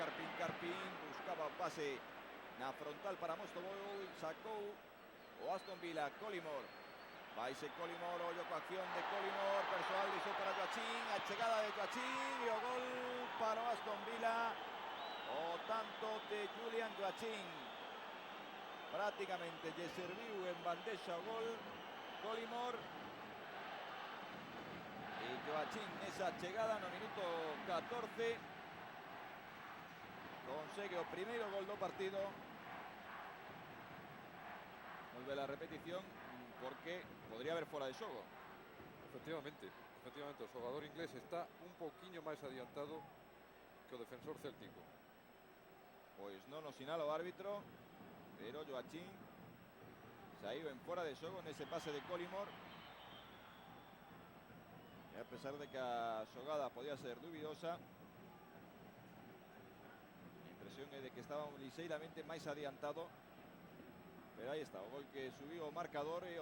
Carpín buscaba o pase na frontal para Mostobou, sacou o Aston Villa. Collymore, vaise Collymore, ollo coa acción de Collymore, persoal liso para Joachim, a chegada de Joachim e o gol para o Aston Villa, o tanto de Julian Joachim. Prácticamente lle serviu en bandexa o gol Collymore e Joachim nesa chegada no minuto 14 consegue o primeiro gol do partido. Volve a repetición porque podría haber fora de xogo. Efectivamente, o xogador inglés está un poquinho máis adiantado que o defensor céltico. Pois non o sinala o árbitro, pero Joachim saiu en fora de xogo nese pase de Collymore. E a pesar de que a xogada podía ser dubidosa, a impresión é de que estaba ligeiramente máis adiantado. Pero aí está, o gol que subiu o marcador e